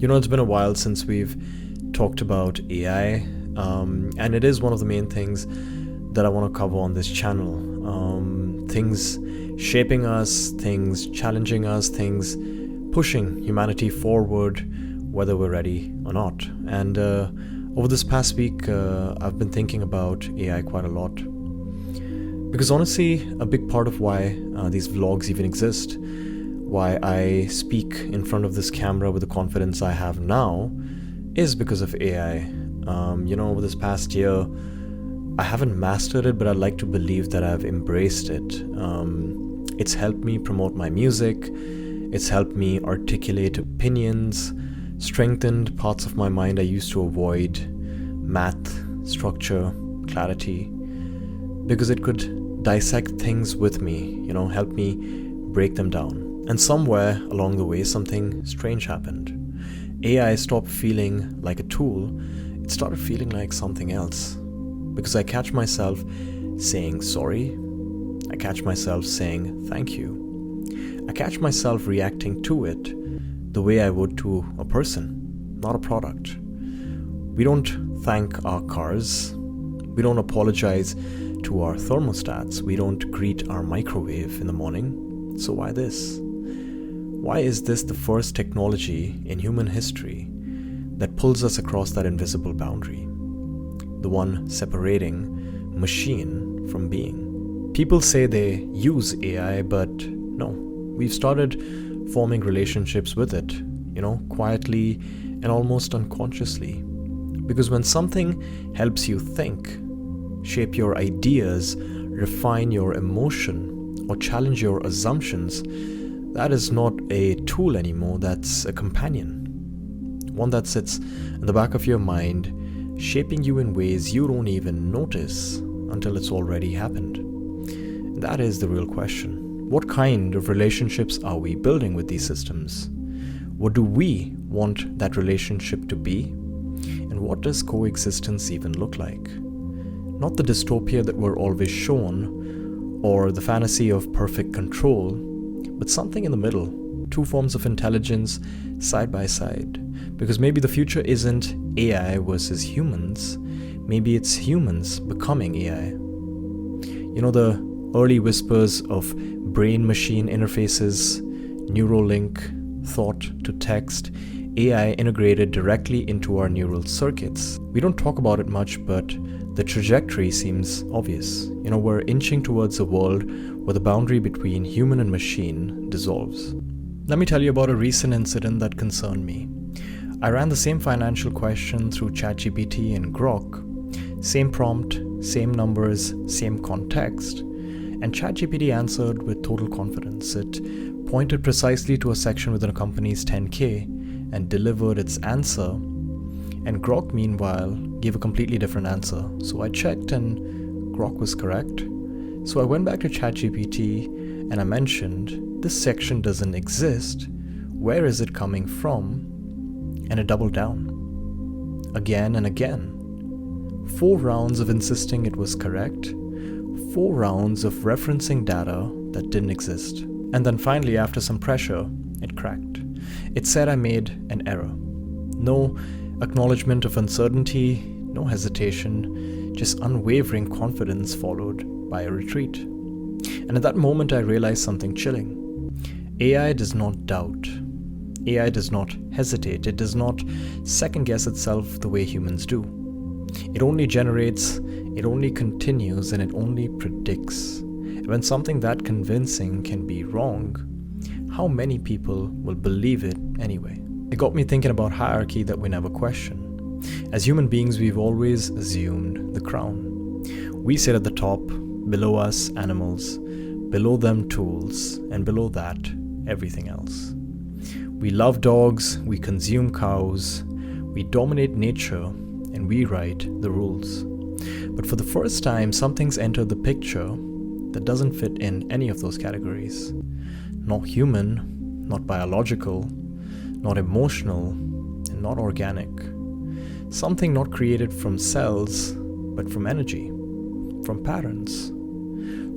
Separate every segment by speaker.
Speaker 1: It's been a while since we've talked about AI, and it is one of the main things that I want to cover on this channel. Things shaping us, things challenging us, things pushing humanity forward, whether we're ready or not. And over this past week, I've been thinking about AI quite a lot. Because honestly, a big part of why these vlogs even exist, why I speak in front of this camera with the confidence I have now, is because of AI. Over this past year, I haven't mastered it, but I'd like to believe that I've embraced it. It's helped me promote my music, it's helped me articulate opinions, strengthened parts of my mind I used to avoid, math, structure, clarity, because it could dissect things with me, help me break them down. And somewhere along the way, something strange happened. AI stopped feeling like a tool, it started feeling like something else. Because I catch myself saying sorry, I catch myself saying thank you. I catch myself reacting to it the way I would to a person, not a product. We don't thank our cars, we don't apologize to our thermostats, we don't greet our microwave in the morning. So why this? Why is this the first technology in human history that pulls us across that invisible boundary? The one separating machine from being. People say they use AI, but no. We've started forming relationships with it, quietly and almost unconsciously. Because when something helps you think, shape your ideas, refine your emotion, or challenge your assumptions, that is not a tool anymore, that's a companion. One that sits in the back of your mind, shaping you in ways you don't even notice until it's already happened. That is the real question. What kind of relationships are we building with these systems? What do we want that relationship to be? And what does coexistence even look like? Not the dystopia that we're always shown, or the fantasy of perfect control, but something in the middle. Two forms of intelligence side by side. Because maybe the future isn't AI versus humans, maybe it's humans becoming AI. The early whispers of brain-machine interfaces, Neuralink, thought to text, AI integrated directly into our neural circuits. We don't talk about it much, but the trajectory seems obvious. We're inching towards a world where the boundary between human and machine dissolves. Let me tell you about a recent incident that concerned me. I ran the same financial question through ChatGPT and Grok. Same prompt, same numbers, same context. And ChatGPT answered with total confidence. It pointed precisely to a section within a company's 10K and delivered its answer. And Grok, meanwhile, gave a completely different answer. So I checked and Grok was correct. So I went back to ChatGPT and I mentioned, this section doesn't exist. Where is it coming from? And it doubled down. Again and again. 4 rounds of insisting it was correct. 4 rounds of referencing data that didn't exist. And then finally, after some pressure, it cracked. It said I made an error. No acknowledgement of uncertainty, no hesitation, just unwavering confidence followed by a retreat. And at that moment I realized something chilling. AI does not doubt. AI does not hesitate. It does not second guess itself the way humans do. It only generates, it only continues, and it only predicts. And when something that convincing can be wrong, how many people will believe it anyway? It got me thinking about hierarchy that we never question. As human beings, we've always assumed the crown. We sit at the top, below us animals, below them tools, and below that everything else. We love dogs, we consume cows, we dominate nature, and we write the rules. But for the first time, something's entered the picture that doesn't fit in any of those categories. Not human, not biological, not emotional, and not organic. Something not created from cells, but from energy, from patterns,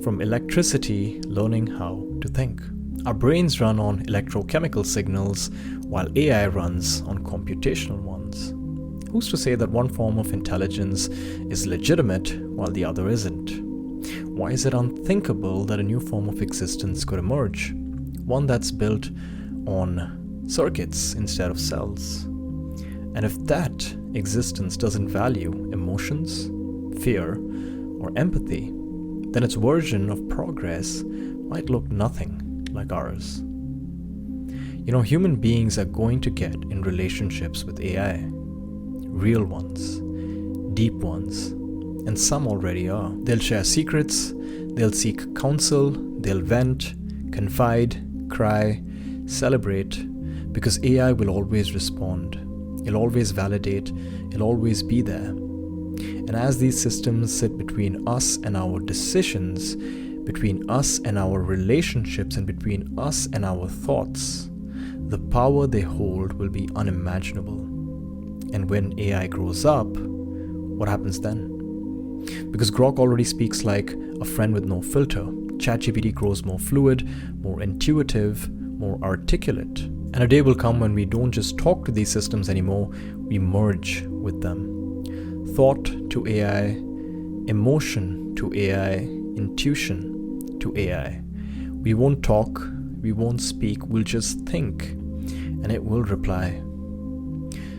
Speaker 1: from electricity learning how to think. Our brains run on electrochemical signals while AI runs on computational ones. Who's to say that one form of intelligence is legitimate while the other isn't? Why is it unthinkable that a new form of existence could emerge? One that's built on circuits instead of cells. And if that existence doesn't value emotions, fear, or empathy, then its version of progress might look nothing like ours. Human beings are going to get in relationships with AI. Real ones, deep ones, and some already are. They'll share secrets, they'll seek counsel, they'll vent, confide, cry, celebrate, because AI will always respond. It'll always validate, it'll always be there. And as these systems sit between us and our decisions, between us and our relationships, and between us and our thoughts, the power they hold will be unimaginable. And when AI grows up, what happens then? Because Grok already speaks like a friend with no filter. ChatGPT grows more fluid, more intuitive, more articulate. And a day will come when we don't just talk to these systems anymore, we merge with them. Thought to AI, emotion to AI, intuition to AI. We won't talk, we won't speak, we'll just think, and it will reply.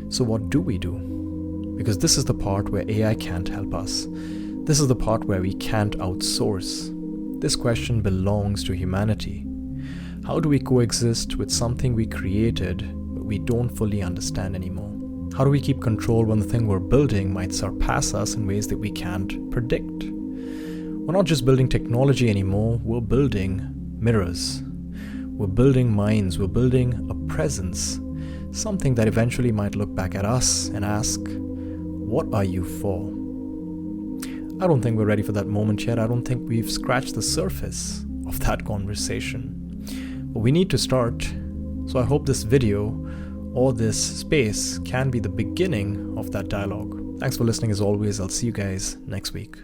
Speaker 1: So what do we do? Because this is the part where AI can't help us. This is the part where we can't outsource. This question belongs to humanity. How do we coexist with something we created but we don't fully understand anymore? How do we keep control when the thing we're building might surpass us in ways that we can't predict? We're not just building technology anymore, we're building mirrors. We're building minds, we're building a presence, something that eventually might look back at us and ask, what are you for? I don't think we're ready for that moment yet. I don't think we've scratched the surface of that conversation. But we need to start. So I hope this video or this space can be the beginning of that dialogue. Thanks for listening as always. I'll see you guys next week.